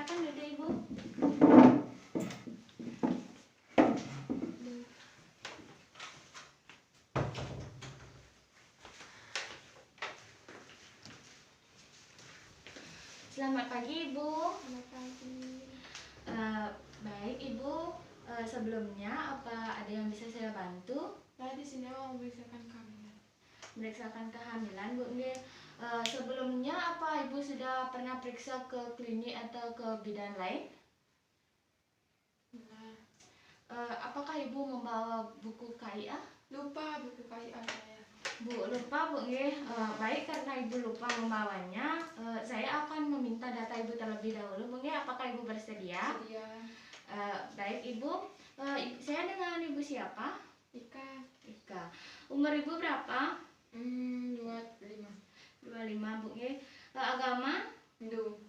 silakan duduk Ibu. Selamat pagi Ibu. Selamat pagi. Baik Ibu, sebelumnya apa ada yang bisa saya bantu? Saya di sini mau memeriksakan kehamilan. Meriksakan kehamilan Bu. Sebelumnya apa Ibu sudah pernah periksa ke klinik atau ke bidan lain? Nah, Apakah Ibu membawa buku KIA? lupa buku KIA saya. Bu, lupa Bu. Baik, karena Ibu lupa membawanya, saya akan meminta data Ibu terlebih dahulu Bu. Apakah Ibu bersedia? Sedia. Baik Ibu, saya dengan Ibu siapa? Ika. Ika. Umur Ibu berapa? 25. 25 Bu. Agama? Hindu.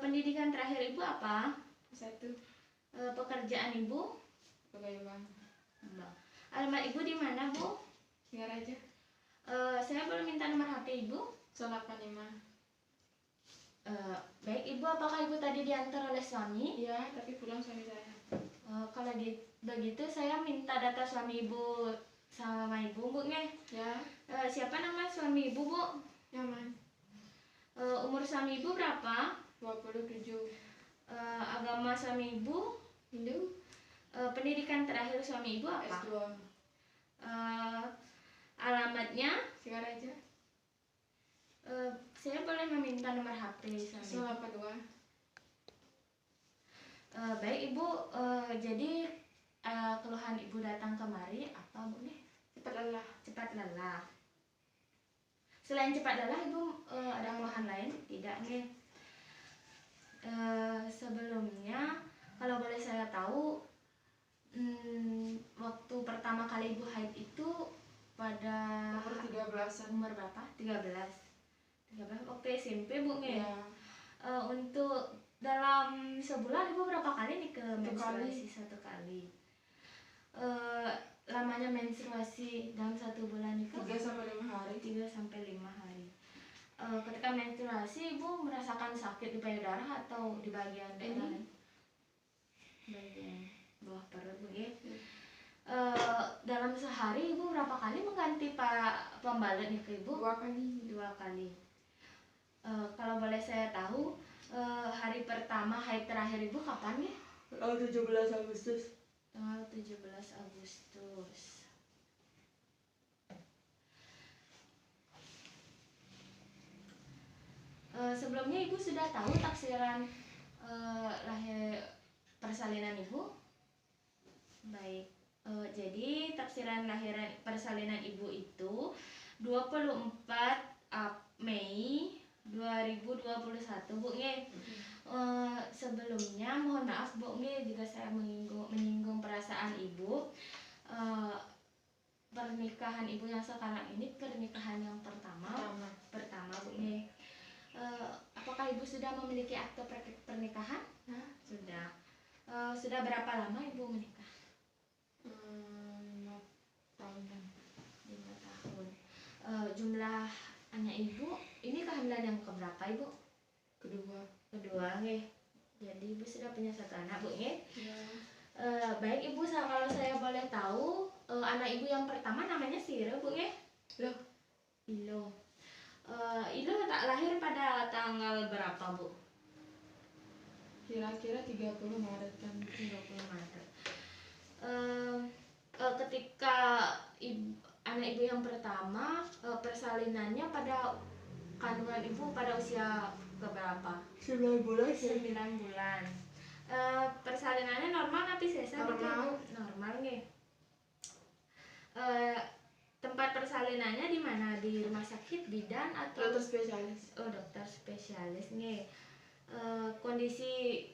Pendidikan terakhir Ibu apa? 1. Pekerjaan Ibu? Pegawai. Alamat Ibu di mana Bu? Singaraja. Saya boleh minta nomor HP Ibu? 85. Baik Ibu, apakah Ibu tadi diantar oleh suami? Iya, tapi pulang suami saya. Kalau begitu saya minta data suami Ibu sama Ibu Bu. Ya, Siapa nama suami Ibu Bu? nyaman. Umur suami Ibu berapa? 27. Agama suami Ibu? Hindu. Pendidikan terakhir suami Ibu apa? S2. Alamatnya? Singaraja. Saya boleh meminta nomor HP suami Ibu? 082. Baik Ibu, jadi keluhan Ibu datang kemari apa Bu? Cepat lelah. Cepat lelah. Selain cepat lelah Ibu ada keluhan lain? Tidak nih. Sebelumnya kalau boleh saya tahu, waktu pertama kali Ibu haid itu pada Umur 13-an. umur berapa? 13 waktu SMP Bu. Ya, Untuk dalam sebulan Ibu berapa kali nih ke menstruasi? 1 1 kali. kali. Lamanya menstruasi dalam 1 bulan itu 3-5 hari. 3-5 hari. Ketika menstruasi Ibu merasakan sakit di payudara atau di bagian daerah lain? Bagian bawah perut Bu. Dalam sehari Ibu berapa kali mengganti pembalut nih ke Ibu? 2 kali. 2 kali. Kalau boleh saya tahu, hari pertama haid terakhir Ibu kapan ya? Tanggal 17 Agustus. Tanggal 17 Agustus. Sebelumnya Ibu sudah tahu taksiran lahir persalinan Ibu? Baik. Jadi taksiran lahiran persalinan Ibu itu 24 Mei 2021 Bu. Sebelumnya mohon maaf Bu jika saya menyinggung perasaan Ibu. Pernikahan Ibu yang sekarang ini pernikahan yang pertama Bu. Apakah Ibu sudah memiliki akte pernikahan? Sudah. Sudah berapa lama Ibu menikah? 5 tahunan. 5 tahun. Jumlah anak Ibu, ini kehamilan yang keberapa Ibu? Kedua nih. Jadi Ibu sudah punya 1 anak Bu. Ya. Baik Ibu, kalau saya boleh tahu, anak Ibu yang pertama namanya Sira Bu. Loh, Ilo. Ilo tak lahir pada tanggal berapa Bu? kira-kira 30 Maret kan. 30 Maret. Ketika anak Ibu yang pertama, persalinannya pada kandungan Ibu pada usia keberapa? 9 bulan. 9 bulan. Persalinannya normal tapi sesar? Normal. Normal nih. Tempat persalinannya di mana? Di rumah sakit, bidan atau Dokter spesialis. dokter spesialis nih. Kondisi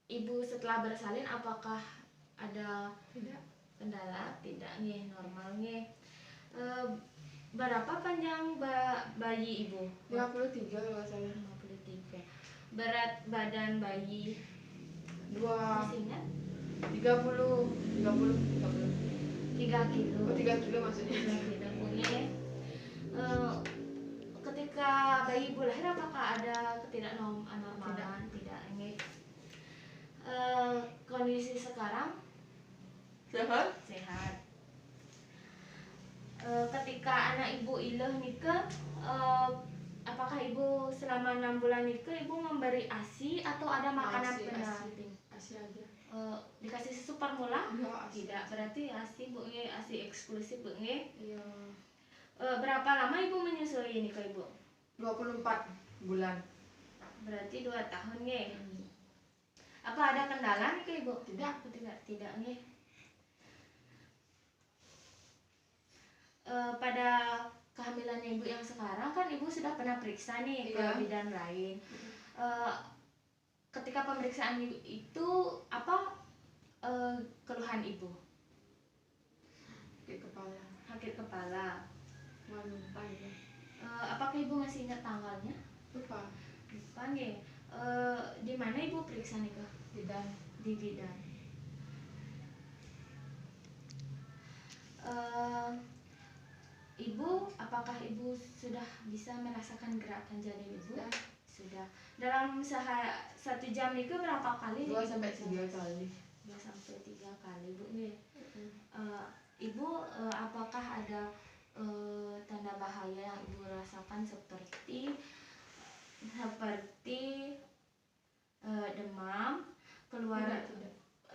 Ibu setelah bersalin apakah ada Tidak. kendala? Tidak nih, normal nih. Berapa panjang bayi Ibu? 53 kalau nggak salah. 53. Berat badan bayi 2 masih ingat? 30 3 kilo. Oh, 3 kilo maksudnya. 3 kilo punya. Ketika bayi Ibu lahir apakah ada ketidaknormalan? Tidak. Sehat? Sehat. Ketika anak ibu iluh nika, apakah ibu selama 6 bulan nika ibu memberi ASI atau ada makanan pendamping? ASI aja. Dikasih susu formula? Iya, ASI. Tidak, berarti ASI bu nge, ASI eksklusif bu nge. Iya. Berapa lama ibu menyusui nika ibu? 24 bulan. Berarti 2 tahun nge. Apa ada kendala nih ibu? Tidak. Tidak nge. Pada kehamilan ibu yang sekarang kan ibu sudah pernah periksa nih ke bidan lain. Ketika pemeriksaan itu apa keluhan ibu? Sakit kepala. Lupa ya. Apakah ibu masih ingat tanggalnya? Lupa nih. Di mana ibu periksa nih kak? bidan. Di bidan. Ibu, apakah ibu sudah bisa merasakan gerakan janin ibu? Sudah. Dalam 1 jam itu berapa kali? 2 sampai 3 kali. 2 sampai 3 kali bu. Ibu, apakah ada tanda bahaya yang ibu rasakan seperti demam, keluar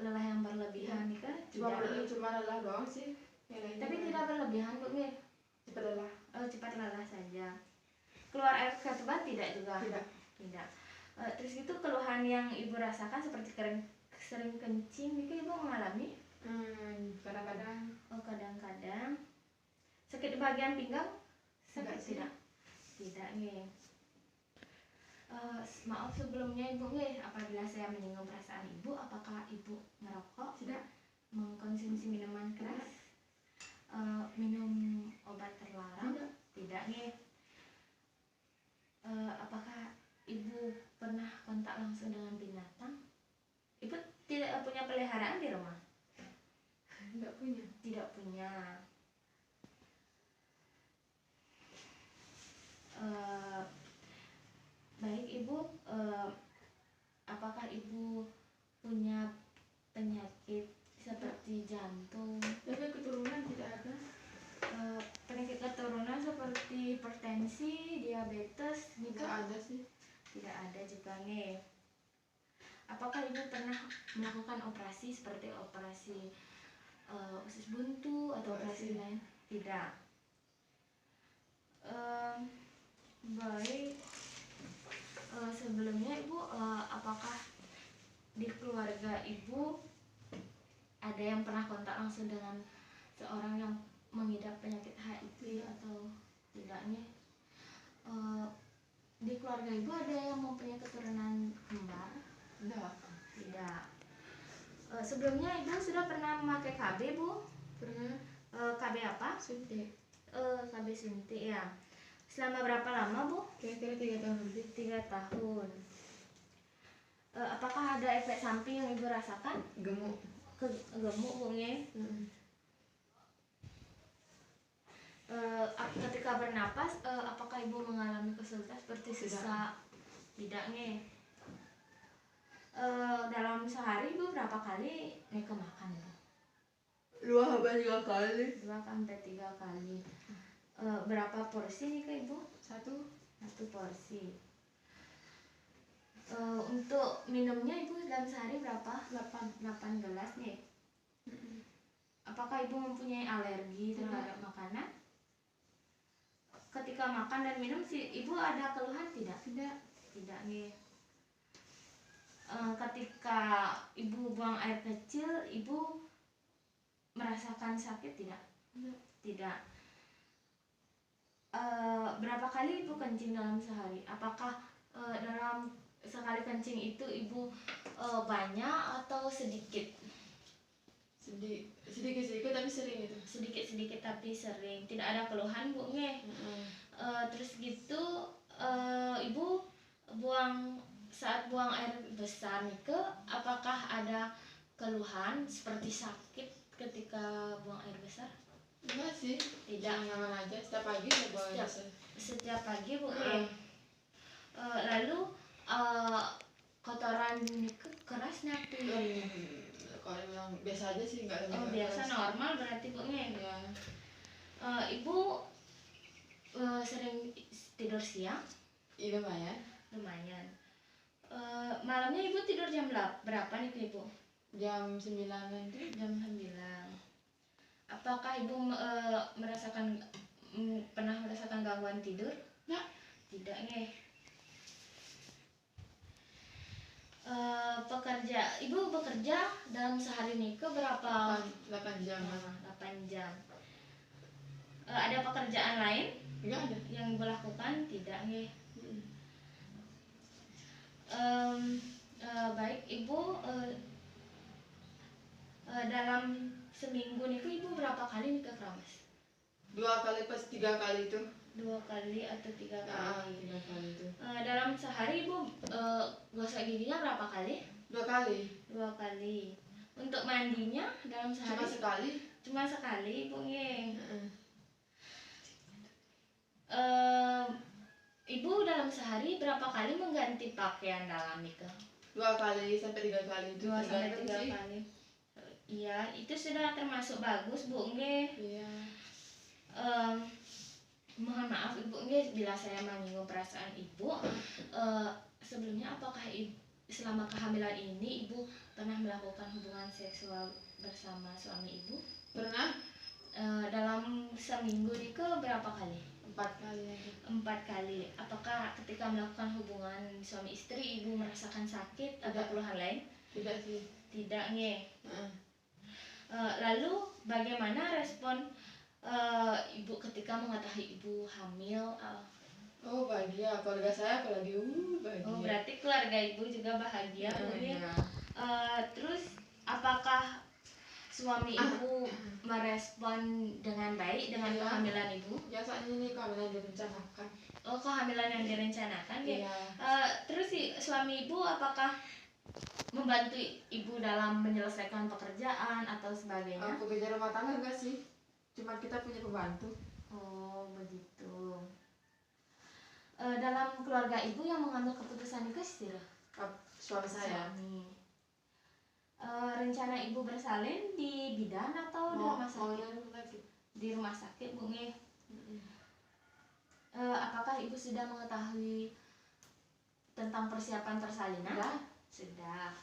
lelah yang berlebihan nih kan? Cuma lelah doang sih. Tapi tidak berlebihan bu nih. Cepat lelah. Cepat lelah saja. Keluar air ketuban tidak juga? Tidak. Terus itu keluhan yang ibu rasakan seperti sering kencing itu ibu mengalami? Kadang-kadang. Kadang-kadang. Sakit di bagian pinggang? Tidak. Tidak nih. Maaf sebelumnya ibu nih, apabila saya menyinggung perasaan ibu, apakah ibu merokok? Tidak. Mengkonsumsi minuman keras? Minum obat terlarang? Tidak nih. Apakah ibu pernah kontak langsung dengan binatang? Ibu tidak punya peliharaan di rumah? Tidak punya. Baik ibu, apakah ibu punya penyakit seperti jantung? Tapi keturunan tidak ada. Penyakit keturunan seperti hipertensi, diabetes, Tidak ada sih. Tidak ada juga nih. Apakah ibu pernah melakukan operasi seperti operasi usus buntu atau operasi lain? Tidak. Baik. Sebelumnya ibu, apakah di keluarga ibu ada yang pernah kontak langsung dengan seorang yang mengidap penyakit HIV atau tidaknya? Di keluarga ibu ada yang mempunyai keturunan kembar? Tidak. Sebelumnya ibu sudah pernah memakai KB bu? Pernah. KB apa? Suntik. KB suntik ya. Selama berapa lama bu? Kira-kira 3 tahun lebih. 3 tahun. Apakah ada efek samping yang ibu rasakan? Gemuk. Gemuk bu nge? Ketika bernapas, apakah ibu mengalami kesulitan seperti sesak? Tidak nge? Dalam sehari ibu berapa kali neke makan? 2 sampai 3 kali. 2 sampai 3 kali. Berapa porsi nih ke ibu? 1 porsi. Untuk minumnya ibu dalam sehari berapa? 8 gelas nih. Apakah ibu mempunyai alergi terhadap makanan? Ketika makan dan minum ibu ada keluhan tidak? Tidak nih. Ketika ibu buang air kecil, ibu merasakan sakit tidak? Tidak. Berapa kali ibu kencing dalam sehari? Apakah dalam sekali kencing itu ibu banyak atau sedikit? Sedikit tapi sering itu. Sedikit tapi sering. Tidak ada keluhan bu nge? Terus gitu ibu saat buang air besar nih apakah ada keluhan seperti sakit ketika buang air besar? Enggak sih. Tidak. Nyaman aja. Setiap pagi saya buang air besar. Setiap pagi bu nge? Lalu kotoran keras napi? kalau memang biasa aja sih, nggak Oh, sampai biasa keras. normal berarti Bu Nge. Ya, Ibu sering tidur siang? iya lumayan. Lumayan. Malamnya Ibu tidur jam berapa nih Ibu? Jam 9 itu. Jam 9. Apakah Ibu pernah merasakan gangguan tidur? Nah, Tidak nih. Ibu bekerja dalam sehari nih ke berapa? 8 jam. 8 jam. Ada pekerjaan lain Enggak ada. yang Ibu lakukan? Tidak nih. Baik Ibu, dalam seminggu nih Ibu berapa kali nih ke keramas? 2 kali pas 3 kali itu. 2 kali atau 3 Ah, kali? 3 kali itu. Dalam sehari Ibu gosok giginya berapa kali? 2 kali. 2 kali. Untuk mandinya dalam Cuma sehari? sekali. Cuma sekali Ibu nge. Heeh. Ibu dalam sehari berapa kali mengganti pakaian dalam itu? 2 kali sampai 3 kali itu. 2 sampai tergantung 3 sih. kali. Iya, itu sudah termasuk bagus Bu nge. Iya. Mohon maaf Ibu nge bila saya menyinggung perasaan Ibu. Sebelumnya apakah selama kehamilan ini Ibu pernah melakukan hubungan seksual bersama suami Ibu? Pernah Dalam seminggu nih berapa kali? 4 kali aja. 4 kali. Apakah ketika melakukan hubungan suami istri Ibu merasakan sakit atau Tidak. keluhan lain? Tidak sih. Tidak nge. Heeh. Lalu bagaimana respon Ibu ketika mengetahui Ibu hamil? Oh, bahagia. Keluarga saya apalagi bahagia. Oh, berarti keluarga Ibu juga bahagia Bu nge. Iya. Terus apakah suami Ibu merespon dengan baik dengan Iya. kehamilan Ibu? Biasanya ini kehamilan direncanakan. Oh, kehamilan yang direncanakan ya? Iya. Terus suami Ibu apakah membantu Ibu dalam menyelesaikan pekerjaan atau sebagainya? Pekerja rumah tangga enggak sih? Cuma kita punya pembantu. Oh, begitu. Dalam keluarga Ibu yang mengambil keputusan itu istilah Suami saya. suami. Rencana Ibu bersalin di bidan atau di rumah sakit? lagi. Di rumah sakit Bu Nge. Apakah Ibu sudah mengetahui tentang persiapan persalinan? Enggak. Sudah.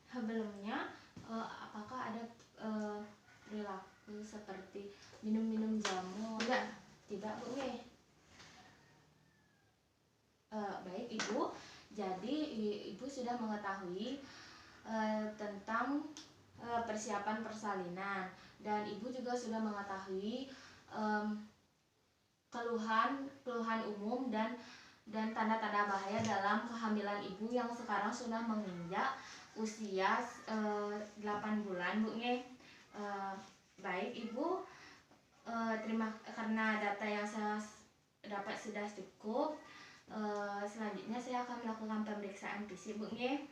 Sebelumnya apakah ada perilaku seperti minum-minum jamu? Tidak. Tidak Bu Nge. Baik Ibu, jadi Ibu sudah mengetahui tentang persiapan persalinan dan Ibu juga sudah mengetahui keluhan umum dan tanda-tanda bahaya dalam kehamilan Ibu yang sekarang sudah menginjak usia 8 bulan Bu Nge. Baik Ibu, karena data yang saya dapat sudah cukup. Selanjutnya saya akan melakukan pemeriksaan fisik Bu Nge.